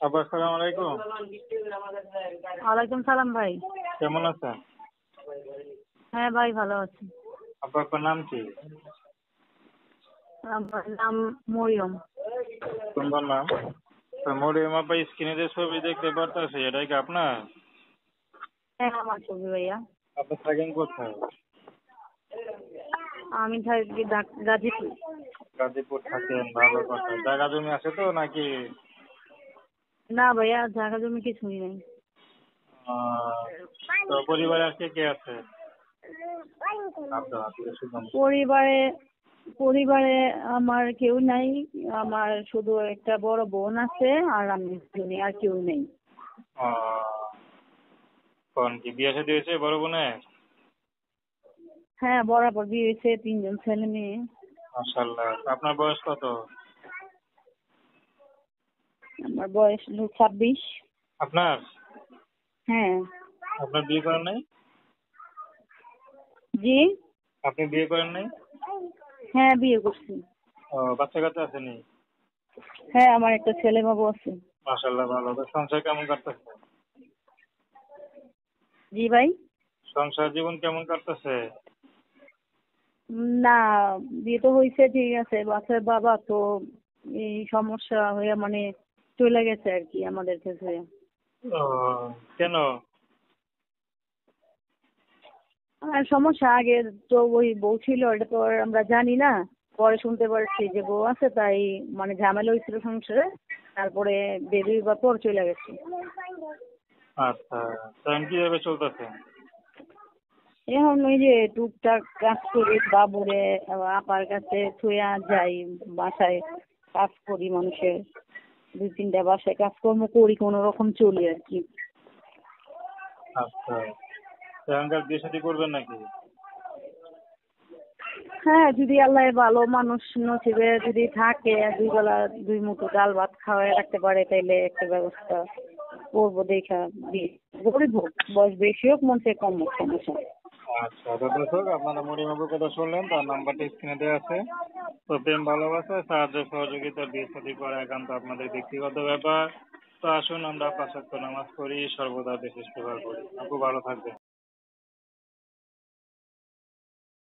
আপু আসসালামু আলাইকুম। ওয়ালাইকুম সালাম ভাই। কেমন আছেন? হ্যাঁ ভাই, ভালো আছি। আপু আপনার নাম কি? আমার নাম মরিয়ম। সুন্দর নাম। তো মরিয়ম আপা স্ক্রিনে যে ছবি দেখতে পারতেছি এটাই কি আপনার? হ্যাঁ, আমার ছবি ভাইয়া। আপনি থাকেন কোথায়? আমি থাকি গাজীপুর। গাজীপুর থাকেন, ভালো কথা। জায়গা জমি আছে তো নাকি? না ভাইয়া, জায়গা জমি কিছুই নেই। আহ, তো পরিবারে আর কে কে আছে? পরিবারে পরিবারে আমার কেউ নাই। আমার শুধু একটা বড় বোন আছে, আর আমি দুজনই, আর কেউ নেই। কোন কি বিয়ে শাদী হয়েছে বড় বোনের? হ্যাঁ, বরাবর বিয়ে হয়েছে, 3 জন ছেলে মেয়ে। মাশাআল্লাহ। আপনার বয়স কত? আমার বয়স হলো 26। আপনার হ্যাঁ। আপনার বিয়ে করেন নাই? জি। আপনি বিয়ে করেন নাই? হ্যাঁ, বিয়ে করছি। বাচ্চা কাচ্চা আসেনি? হ্যাঁ, আমার একটা ছেলে বাবু আছে। মাশাআল্লাহ, ভালো। তো সংসার কেমন কাটতেছে? জি ভাই। সংসার জীবন কেমন কাটতেছে? না, বিয়ে তো হয়েছে ঠিক আছে, বাচ্চার বাবা তো এই সমস্যা হয়ে মানে চলে গেছে আর কি আমাদের থেকে। ও, কেন? আর সমস্যা আগে তো ওই বউ ছিল, এটা তো আর আমরা জানি না। পরে শুনতে পারছি যে বউ আছে, তাই মানে ঝামেলা হয়েছিল সংসারে। তারপরে বেবি বা পর চলে গেছে। আচ্ছা, তখন কিভাবে চলতেছে? এখন ওই যে টুকটাক কাজ করি, বাবুরে আপার কাছে ছুঁয়া যাই, বাসায় কাজ করি মানুষের। 2-3টা বাসায় কাজকর্ম করি, কোনো রকম চলি আর কি। আচ্ছা, তখনকার বিয়ে শাদী করবেন নাকি? হ্যাঁ, যদি আল্লাহ ভালো মানুষ নসিবে যদি থাকে, 2 বেলা 2 মুঠো ডাল ভাত খাওয়াই রাখতে পারে, তাইলে একটা ব্যবস্থা করবো দেখা বিয়ে। গরিব হোক, বয়স বেশি হোক, মন থেকে কম হোক, সমস্যা নেই। আচ্ছা, তো দর্শক আপনারা মরিমাপুর কথা শুনলেন, তার নাম্বারটা স্ক্রিনে দেওয়া আছে। তো প্রেম ভালোবাসা সাহায্য সহযোগিতা বিয়ে শাদী করা একান্ত আপনাদের ব্যক্তিগত ব্যাপার। তো আসুন আমরা 5 ওয়াক্ত নামাজ পড়ি, সর্বদা দেশ সেবা করি। আপু ভালো থাকবেন।